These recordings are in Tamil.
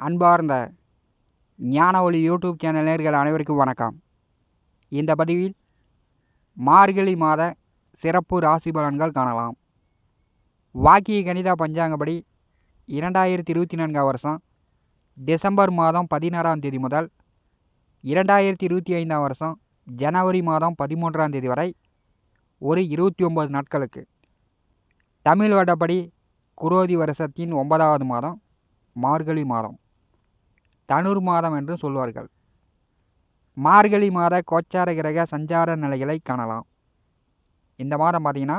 அன்பார்ந்த ஞான ஒளி யூடியூப் சேனல் நேயர்கள் அனைவருக்கும் வணக்கம். இந்த பதிவில் மார்கழி மாத சிறப்பு ராசி பலன்கள் காணலாம். வாக்கிய கணித பஞ்சாங்கப்படி 2024 வருஷம் டிசம்பர் மாதம் 16ஆம் தேதி முதல் 2025 வருஷம் ஜனவரி மாதம் 13ஆம் தேதி வரை ஒரு 29 நாட்களுக்கு தமிழ் வருடப்படி குரோதி வருஷத்தின் 9வது மாதம் மார்கழி மாதம், தனுர் மாதம் என்று சொல்வார்கள். மார்கழி மாத கோச்சார கிரக சஞ்சார நிலைகளை காணலாம். இந்த மாதம் பார்த்தீங்கன்னா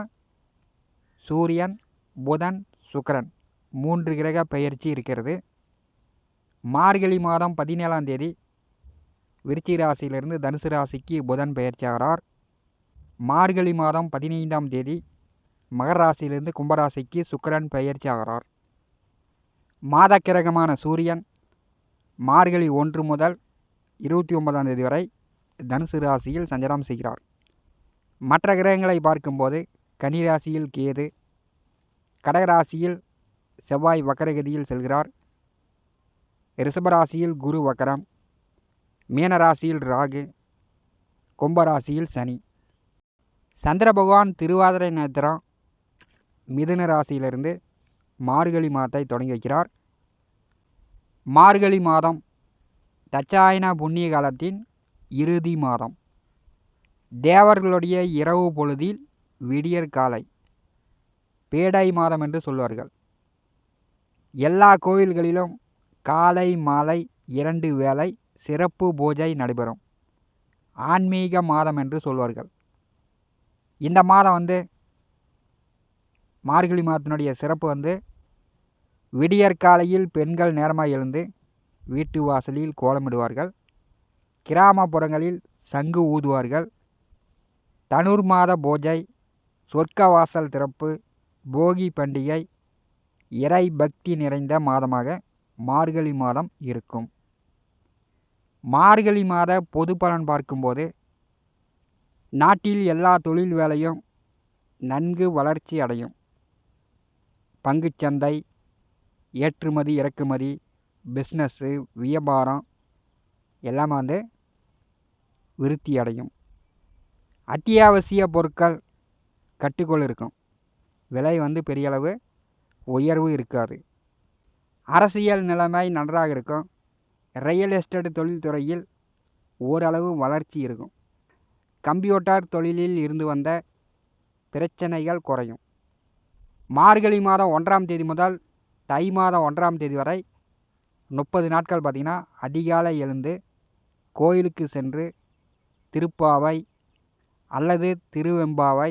சூரியன், புதன், சுக்கிரன் 3 கிரக பெயர்ச்சி இருக்கிறது. மார்கழி மாதம் 17ஆம் தேதி விருச்சிக ராசியிலிருந்து தனுசு ராசிக்கு புதன் பெயர்ச்சி ஆகிறார். மார்கழி மாதம் 15ஆம் தேதி மகர ராசியிலிருந்து கும்பராசிக்கு சுக்கிரன் பெயர்ச்சி ஆகிறார். மாத கிரகமான சூரியன் மார்கழி 1 முதல் 29ஆம் தேதி வரை தனுசு ராசியில் சஞ்சாரம் செய்கிறார். மற்ற கிரகங்களை பார்க்கும்போது கன்னி ராசியில் கேது, கடகராசியில் செவ்வாய் வக்கரகதியில் செல்கிறார். ரிஷபராசியில் குரு வக்கரம், மீனராசியில் ராகு, கும்பராசியில் சனி. சந்திர பகவான் திருவாதிரை நட்சத்திரம் மிதுன ராசியிலிருந்து மார்கழி மாதத்தை தொடங்கி வைக்கிறார். மார்கழி மாதம் தட்சாயன புண்ணிய காலத்தின் இறுதி மாதம். தேவர்களுடைய இரவு பொழுதில் விடியற் காலை பேடை மாதம் என்று சொல்வார்கள். எல்லா கோயில்களிலும் காலை மாலை 2 வேளை சிறப்பு பூஜை நடைபெறும். ஆன்மீக மாதம் என்று சொல்வார்கள். இந்த மாதம் மார்கழி மாதத்தினுடைய சிறப்பு விடியற்காலையில் பெண்கள் நேரமாக எழுந்து வீட்டு வாசலில் கோலமிடுவார்கள். கிராமப்புறங்களில் சங்கு ஊதுவார்கள். தனுர் மாத பூஜை, சொர்க்க வாசல் திறப்பு, போகி பண்டிகை, இறை பக்தி நிறைந்த மாதமாக மார்கழி மாதம் இருக்கும். மார்கழி மாத பொது பலன் பார்க்கும்போது நாட்டில் எல்லா தொழில் வேலையும் நன்கு வளர்ச்சி அடையும். பங்குச்சந்தை, ஏற்றுமதி இறக்குமதி, பிஸ்னஸ்ஸு, வியாபாரம் எல்லாமே விருத்தி அடையும். அத்தியாவசிய பொருட்கள் கட்டுக்குள் இருக்கும். விலை பெரிய அளவு உயர்வு இருக்காது. அரசியல் நிலைமை நன்றாக இருக்கும். ரியல் எஸ்டேட் தொழில்துறையில் ஓரளவு வளர்ச்சி இருக்கும். கம்ப்யூட்டர் தொழிலில் இருந்து வந்த பிரச்சனைகள் குறையும். மார்கழி மாதம் 1ஆம் தேதி முதல் தை மாதம் 1ஆம் தேதி வரை 30 நாட்கள் பார்த்திங்கன்னா அதிகாலை எழுந்து கோயிலுக்கு சென்று திருப்பாவை அல்லது திருவெம்பாவை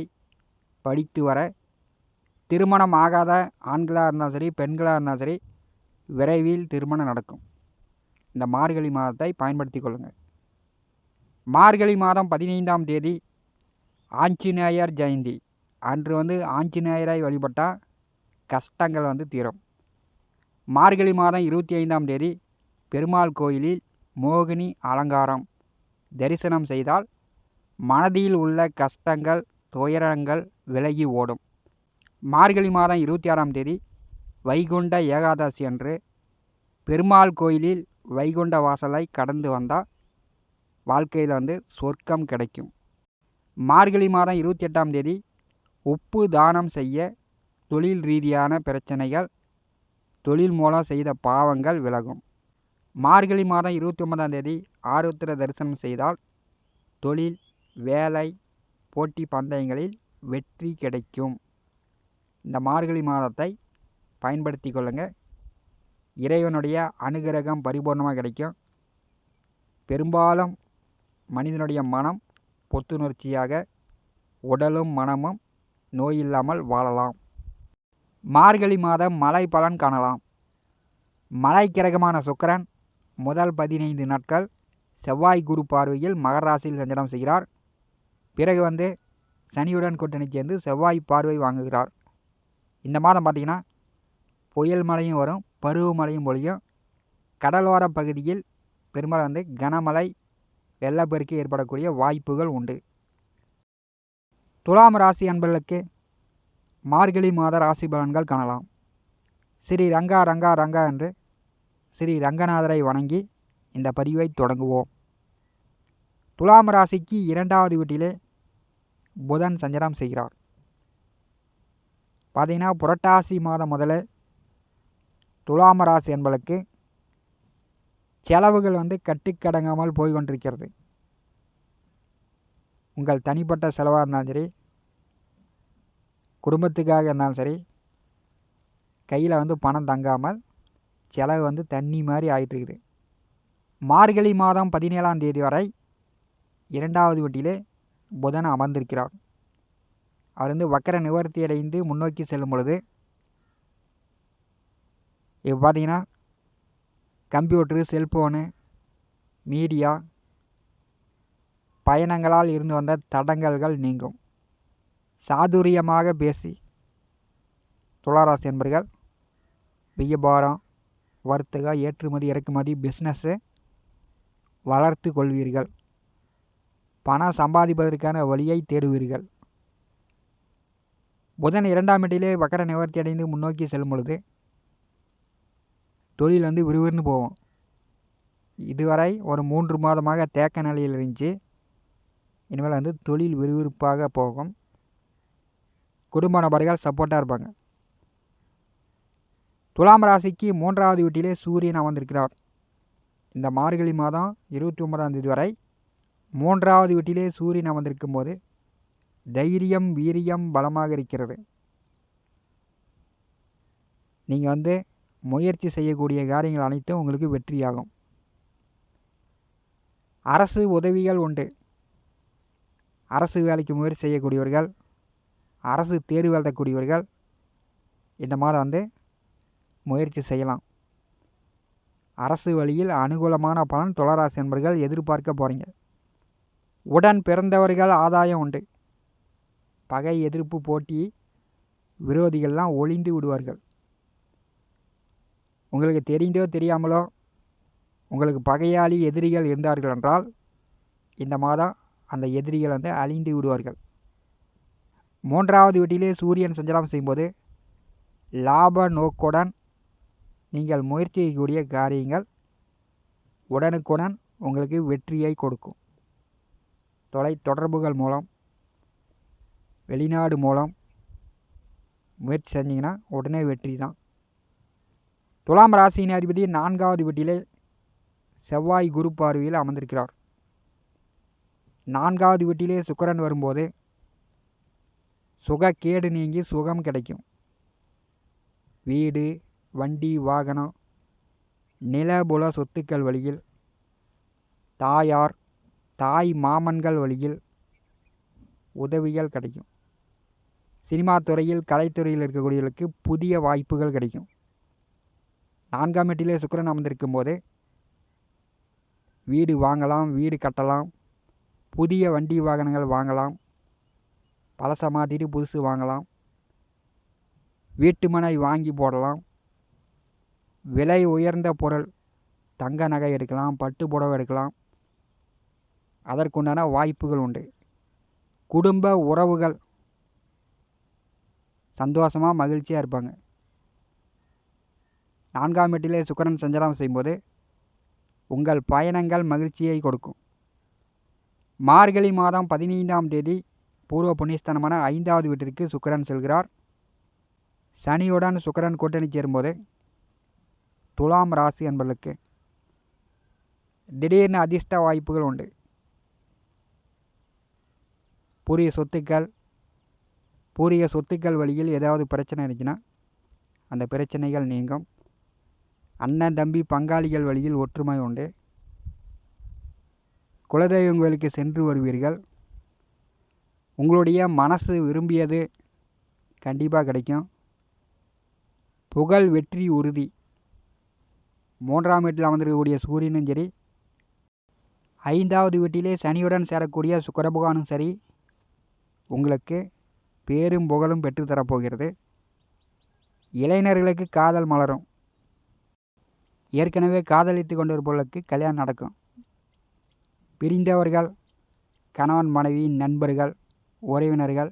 படித்து வர, திருமணம் ஆகாத ஆண்களாக இருந்தாலும் சரி பெண்களாக இருந்தாலும் சரி விரைவில் திருமணம் நடக்கும். இந்த மார்கழி மாதத்தை பயன்படுத்தி கொள்ளுங்கள். மார்கழி மாதம் 15ஆம் தேதி ஆஞ்சநேயர் ஜெயந்தி அன்று ஆஞ்சநேயரை வழிபட்டால் கஷ்டங்கள் தீரும். மார்கழி மாதம் 25ஆம் தேதி பெருமாள் கோயிலில் மோகினி அலங்காரம் தரிசனம் செய்தால் மனதில் உள்ள கஷ்டங்கள் துயரங்கள் விலகி ஓடும். மார்கழி மாதம் 26ஆம் தேதி வைகுண்ட ஏகாதசி அன்று பெருமாள் கோயிலில் வைகுண்ட வாசலை கடந்து வந்தால் வாழ்க்கையில் சொர்க்கம் கிடைக்கும். மார்கழி மாதம் 28ஆம் தேதி உப்பு தானம் செய்ய தொழில் ரீதியான பிரச்சனைகள், தொழில் மூலம் செய்த பாவங்கள் விலகும். மார்கழி மாதம் 29ஆம் தேதி ஆருத்ர தரிசனம் செய்தால் தொழில், வேலை, போட்டி பந்தயங்களில் வெற்றி கிடைக்கும். இந்த மார்கழி மாதத்தை பயன்படுத்தி கொள்ளுங்கள். இறைவனுடைய அனுகிரகம் பரிபூர்ணமாக கிடைக்கும். பெரும்பாலும் மனிதனுடைய மனம் புத்துணர்ச்சியாக, உடலும் மனமும் நோயில்லாமல் வாழலாம். மார்கழி மாதம் மழை பலன் காணலாம். மழை கிரகமான சுக்கிரன் முதல் 15 நாட்கள் செவ்வாய் குரு பார்வையில் மகர ராசியில் சஞ்சாரம் செய்கிறார். பிறகு சனியுடன் கூட்டணி சேர்ந்து செவ்வாய் பார்வை வாங்குகிறார். இந்த மாதம் பார்த்திங்கன்னா புயல் மழையும் வரும், பருவமழையும் பொழியும். கடலோர பகுதியில் பெரும்பாலும் கனமழை, வெள்ளப்பெருக்கு ஏற்படக்கூடிய வாய்ப்புகள் உண்டு. துலாம் ராசி அன்பர்களுக்கு மார்கழி மாத ராசி பலன்கள் காணலாம். ஸ்ரீ ரங்கா ரங்கா ரங்கா என்று ஸ்ரீ ரங்கநாதரை வணங்கி இந்த பதிவை தொடங்குவோம். துலாம் ராசிக்கு 2வது வீட்டிலே புதன் சஞ்சாரம் செய்கிறார். பார்த்தீங்கன்னா புரட்டாசி மாதம் முதல்ல துலாம் ராசி என்பதற்கு செலவுகள் கட்டுக்கடங்காமல் போய் கொண்டிருக்கிறது. உங்கள் தனிப்பட்ட செலவாக இருந்தாலும் சரி, குடும்பத்துக்காக இருந்தாலும் சரி, கையில் பணம் தங்காமல் செலவு தண்ணி மாதிரி ஆகிட்டு இருக்குது. மார்கழி மாதம் 17ஆம் தேதி வரை 2வது வீட்டிலே புதன் அமர்ந்திருக்கிறார். அவர் வக்கர நிவர்த்தி அடைந்து முன்னோக்கி செல்லும் பொழுது இப்போ பார்த்தீங்கன்னா கம்ப்யூட்டரு, செல்ஃபோனு, மீடியா, பயணங்களால் இருந்து வந்த தடங்கல்கள் நீங்கும். சாதுரியமாக பேசி துளாராசி என்பர்கள் வியாபாரம், வர்த்தக, ஏற்றுமதி, இறக்குமதி, பிஸ்னஸ்ஸு வளர்த்து கொள்வீர்கள். பணம் சம்பாதிப்பதற்கான வழியை தேடுவீர்கள். புதன் 2ஆம் வீட்டிலே வக்கர நிவர்த்தி அடைந்து முன்னோக்கி செல்லும் பொழுது தொழில் விறுவிறுன்னு போகும். இதுவரை ஒரு 3 மாதமாக தேக்க நிலையில் இருந்துச்சு. இனிமேல் தொழில் விறுவிறுப்பாக போகும். குடும்ப நபர்கள் சப்போர்ட்டாக இருப்பாங்க. துலாம் ராசிக்கு 3வது வீட்டிலே சூரியன் அமர்ந்திருக்கிறார். இந்த மார்கழி மாதம் 29ஆம் தேதி வரை 3வது வீட்டிலே சூரியன் அமர்ந்திருக்கும் போது தைரியம், வீரியம் பலமாக இருக்கிறது. நீங்கள் முயற்சி செய்யக்கூடிய காரியங்கள் அனைத்தும் உங்களுக்கு வெற்றியாகும். அரசு உதவிகள் உண்டு. அரசு வேலைக்கு முயற்சி செய்யக்கூடியவர்கள், அரசு தேர்வு எழுதக்கூடியவர்கள் இந்த மாதம் முயற்சி செய்யலாம். அரசு வழியில் அனுகூலமான பலன் துளாராசி என்பர்கள் எதிர்பார்க்க போகிறீங்க. உடன் பிறந்தவர்கள் ஆதாயம் உண்டு. பகை, எதிர்ப்பு, போட்டி, விரோதிகள்லாம் ஒளிந்து விடுவார்கள். உங்களுக்கு தெரிந்தோ தெரியாமலோ உங்களுக்கு பகையாளி, எதிரிகள் இருந்தார்கள் என்றால் இந்த மாதம் அந்த எதிரிகள் அழிந்து விடுவார்கள். 3வது வீட்டிலே சூரியன் சஞ்சாரம் செய்யும்போது லாப நோக்குடன் நீங்கள் முயற்சி செய்யக்கூடிய காரியங்கள் உடனுக்குடன் உங்களுக்கு வெற்றியை கொடுக்கும். தொடர்புகள் மூலம், வெளிநாடு மூலம் முயற்சி செஞ்சிங்கன்னா உடனே வெற்றி தான். துலாம் ராசியின் அதிபதி 4வது வீட்டிலே செவ்வாய் குரு பார்வையில் அமர்ந்திருக்கிறார். 4வது வீட்டிலே சுக்கிரன் வரும்போது சுகக்கேடு நீங்கி சுகம் கிடைக்கும். வீடு, வண்டி, வாகனம், நிலபுல சொத்துக்கள் வழியில், தாயார், தாய் மாமன்கள் வழியில் உதவிகள் கிடைக்கும். சினிமா துறையில், கலைத்துறையில் இருக்கக்கூடியவர்களுக்கு புதிய வாய்ப்புகள் கிடைக்கும். 4ஆம் வீட்டிலே சுக்கிரன் அமர்ந்திருக்கும் போது வீடு வாங்கலாம், வீடு கட்டலாம், புதிய வண்டி வாகனங்கள் வாங்கலாம், பழச மாற்றிட்டு புதுசு வாங்கலாம், வீட்டு மனை வாங்கி போடலாம், விலை உயர்ந்த பொருள் தங்க நகை எடுக்கலாம், பட்டு புடவை எடுக்கலாம். அதற்குண்டான வாய்ப்புகள் உண்டு. குடும்ப உறவுகள் சந்தோஷமாக மகிழ்ச்சியாக இருப்பாங்க. 4ஆம் வீட்டிலே சுக்கிரன் சஞ்சாரம் செய்யும்போது உங்கள் பயணங்கள் மகிழ்ச்சியை கொடுக்கும். மார்கழி மாதம் 15ஆம் தேதி பூர்வ புண்ணியஸ்தானமான 5வது வீட்டிற்கு சுக்கிரன் செல்கிறார். சனியுடன் சுக்கிரன் கூட்டணி சேரும்போது துலாம் ராசி என்பதற்கு திடீர்னு அதிர்ஷ்ட வாய்ப்புகள் உண்டு. பூரிய சொத்துக்கள் வழியில் ஏதாவது பிரச்சனை இருந்துச்சுன்னா அந்த பிரச்சனைகள் நீங்கும். அண்ணன், தம்பி, பங்காளிகள் வழியில் ஒற்றுமை உண்டு. குலதெய்வங்களுக்கு சென்று வருவீர்கள். உங்களுடைய மனசு விரும்பியது கண்டிப்பாக கிடைக்கும். புகழ், வெற்றி உறுதி. 3ஆம் வீட்டில் அமர்ந்திருக்கக்கூடிய சூரியனும் சரி, 5வது வீட்டிலே சனியுடன் சேரக்கூடிய சுக்கிரபகவானும் சரி உங்களுக்கு பேரும் புகழும் பெற்றுத்தரப்போகிறது. இளைஞர்களுக்கு காதல் மலரும். ஏற்கனவே காதலித்து கொண்டிருப்பவர்களுக்கு கல்யாணம் நடக்கும். பிரிந்தவர்கள், கணவன் மனைவி, நண்பர்கள், உறவினர்கள்,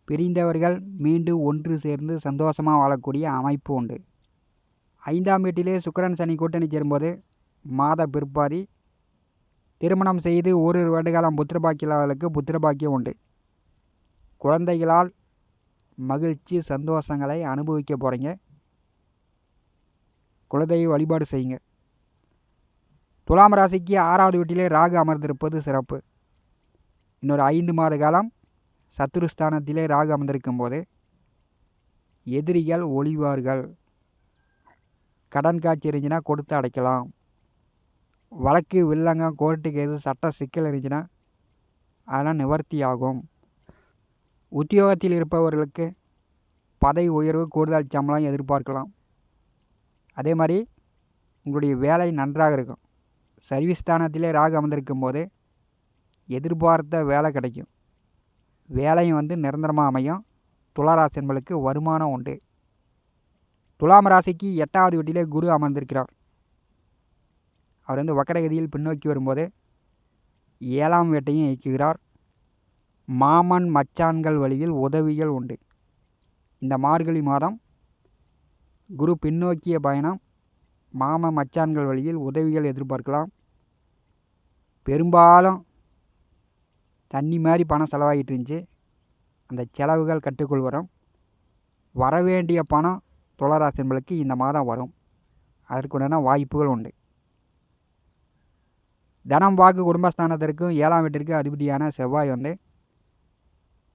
பிரிந்தவர்கள் மீண்டும் ஒன்று சேர்ந்து சந்தோஷமாக வாழக்கூடிய அமைப்பு உண்டு. 5ஆம் வீட்டிலே சுக்கிரன் சனி கூட்டணி சேரும்போது மாத பிற்பாதி திருமணம் செய்து ஓரிரு வருடகாலம் புத்திரபாக்கியர்களுக்கு புத்திரபாக்கியம் உண்டு. குழந்தைகளால் மகிழ்ச்சி சந்தோஷங்களை அனுபவிக்க போகிறீங்க. குலதெய்வ வழிபாடு செய்யுங்க. துலாம் ராசிக்கு 6வது வீட்டிலே ராகு அமர்ந்திருப்பது சிறப்பு. இன்னொரு 5 மாத காலம் சத்துருஸ்தானத்திலே ராகு அமர்ந்திருக்கும் போது எதிரிகள் ஒளிவார்கள். கடன் காட்சி இருந்துச்சுன்னா கொடுத்து அடைக்கலாம். வழக்கு வில்லங்கம் கோர்ட்டு கேது சட்ட சிக்கல் இருந்துச்சுன்னா அதெல்லாம் நிவர்த்தி ஆகும். உத்தியோகத்தில் இருப்பவர்களுக்கு பதவி உயர்வு கூடுதல் சம்பளம் எதிர்பார்க்கலாம். அதே மாதிரி உங்களுடைய வேலை நன்றாக இருக்கும். சர்வீஸ் ஸ்தானத்திலே ராகு அமர்ந்திருக்கும் போது எதிர்பார்த்த வேலை கிடைக்கும். வேலையும் நிரந்தரமாக அமையும். துளாராசி என்பளுக்கு வருமானம் உண்டு. துலாம் ராசிக்கு 8வது வீட்டிலே குரு அமர்ந்திருக்கிறார். அவர் வக்கரகதியில் பின்னோக்கி வரும்போது 7ஆம் வீட்டையும் இயக்குகிறார். மாமன் மச்சான்கள் வழியில் உதவிகள் உண்டு. இந்த மார்கழி மாதம் குரு பின்னோக்கிய பயணம். மாமன் மச்சான்கள் வழியில் உதவிகள் எதிர்பார்க்கலாம். பெரும்பாலும் தண்ணி மாதிரி பணம் செலவாகிட்டு இருந்துச்சு. அந்த செலவுகள் கட்டுக்குள் வரும். வரவேண்டிய பணம் துளாராசி என்பளுக்கு இந்த மாதம் வரும். அதற்குண்டான வாய்ப்புகள் உண்டு. தனம் வாக்கு குடும்பஸ்தானத்திற்கும் 7ஆம் வீட்டிற்கு அதிபதியான செவ்வாய்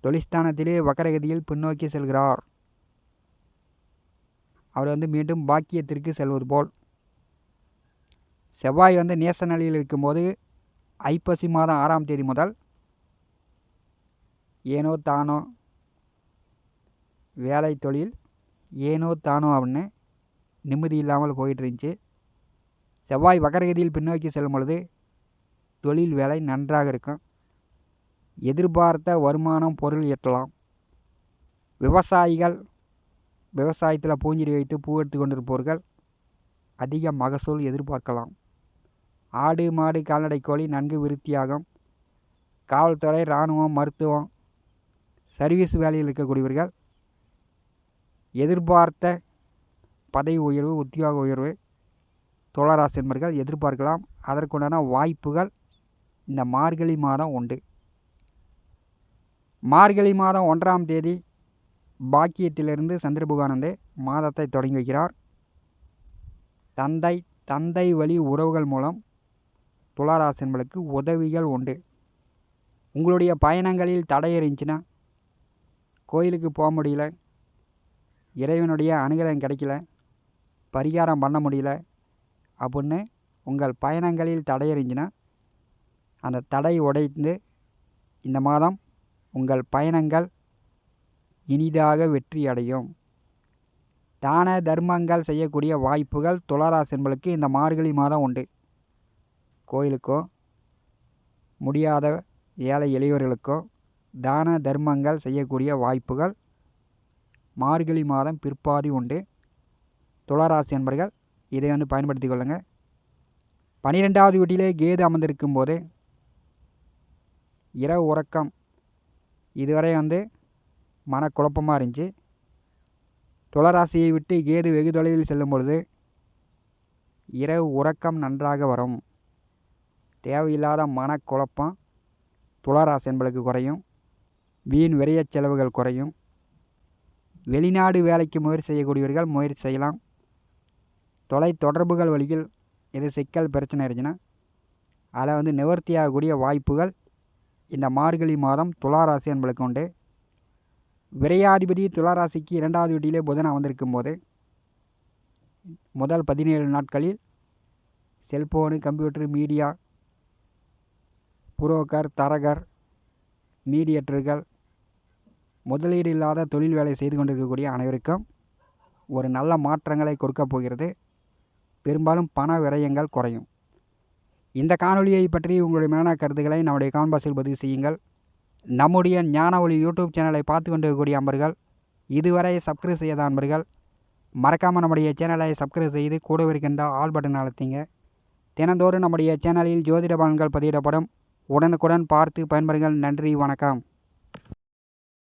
தொழில்ஸ்தானத்திலே வக்கரகதியில் பின்னோக்கி செல்கிறார். அவர் மீண்டும் பாக்கியத்திற்கு செல்வது போல். செவ்வாய் நேச நிலையில் இருக்கும்போது ஐப்பசி மாதம் 6ஆம் தேதி முதல் ஏனோ தானோ வேலை தொழில் ஏனோ தானோ அப்படின்னு நிம்மதி இல்லாமல் போயிட்டு இருந்துச்சு. செவ்வாய் வக்கரகதியில் பின்னோக்கி செல்லும் பொழுது தொழில் வேலை நன்றாக இருக்கும். எதிர்பார்த்த வருமானம் பொருள் ஈட்டலாம். விவசாயிகள் விவசாயத்தில் பூஞ்செடி வைத்து பூ எடுத்து கொண்டிருப்பவர்கள் அதிக மகசூல் எதிர்பார்க்கலாம். ஆடு மாடு கால்நடை கோழி நன்கு விருத்தியாகும். காவல்துறை இராணுவம் மருத்துவம் சர்வீஸ் வேலையில் இருக்கக்கூடியவர்கள் எதிர்பார்த்த பதவி உயர்வு உத்தியோக உயர்வு துளாராசி என்பவர்கள் எதிர்பார்க்கலாம். அதற்குண்டான வாய்ப்புகள் இந்த மார்கழி மாதம் உண்டு. மார்கழி மாதம் 1ஆம் தேதி பாக்கியத்திலிருந்து சந்திர பகவான் மாதத்தை தொடங்கி வைக்கிறார். தந்தை வழி உறவுகள் மூலம் துளாராசி என்பவர்களுக்கு உதவிகள் உண்டு. உங்களுடைய பயணங்களில் தடை இருந்துச்சுன்னா, கோயிலுக்கு போக முடியல, இறைவனுடைய அனுகிரகம் கிடைக்கல, பரிகாரம் பண்ண முடியல அப்படின்னு உங்கள் பயணங்களில் தடை இருந்துச்சுன்னா அந்த தடை உடைந்து இந்த மாதம் உங்கள் பயணங்கள் இனிதாக வெற்றி அடையும். தான தர்மங்கள் செய்யக்கூடிய வாய்ப்புகள் துளாராசி என்பவர்களுக்கு இந்த மார்கழி மாதம் உண்டு. கோயிலுக்கோ முடியாத ஏழை எளியவர்களுக்கோ தான தர்மங்கள் செய்யக்கூடிய வாய்ப்புகள் மார்கழி மாதம் பிற்பாதி உண்டு. துளாராசி என்பவர்கள் இதை பயன்படுத்தி கொள்ளுங்கள். 12வது வீட்டிலே கேது அமர்ந்திருக்கும் போது இரவு உறக்கம் இதுவரை மனக்குழப்பமாக இருந்துச்சு. துளாராசியை விட்டு கேது வெகு தொலைவில் செல்லும் பொழுது இரவு உறக்கம் நன்றாக வரும். தேவையில்லாத மனக்குழப்பம் துளாராசி என்பளுக்கு குறையும். வீண் விரைய செலவுகள் குறையும். வெளிநாடு வேலைக்கு முயற்சி செய்யக்கூடியவர்கள் முயற்சி செய்யலாம். தொலை தொடர்புகள் வழியில் எது சிக்கல் பிரச்சனை இருந்துச்சுன்னா அதில் நிவர்த்தியாகக்கூடிய வாய்ப்புகள் இந்த மார்கழி மாதம் துளாராசி என்பளுக்கு உண்டு. விரையாதிபதி துளாராசிக்கு 2வது வீட்டிலே புதன் அமர்ந்திருக்கும் போது முதல் 17 நாட்களில் செல்போனு கம்ப்யூட்டர் மீடியா புரோக்கர் தரகர் மீடியேட்டர்கள் முதலீடு இல்லாத தொழில் வேலை செய்து கொண்டிருக்கக்கூடிய அனைவருக்கும் ஒரு நல்ல மாற்றங்களை கொடுக்கப் போகிறது. பெரும்பாலும் பண விரயங்கள் குறையும். இந்த காணொலியை பற்றி உங்களுடைய மேலான கருத்துக்களை நம்முடைய கமெண்ட் பாக்ஸில் பதிவு செய்யுங்கள். நம்முடைய ஞான ஒளி யூடியூப் சேனலை பார்த்து கொண்டிருக்கக்கூடிய அன்பர்கள் இதுவரை சப்ஸ்கிரைப் செய்யாத அன்பர்கள் மறக்காமல் நம்முடைய சேனலை சப்ஸ்கிரைப் செய்து கூட இருக்கின்ற ஆல் பட்டன் அழுத்திங்க. தினந்தோறும் நம்முடைய சேனலில் ஜோதிட பலன்கள் பதிவிடப்படும். உடனுக்குடன் பார்த்து பயன்பெறுங்கள். நன்றி, வணக்கம்.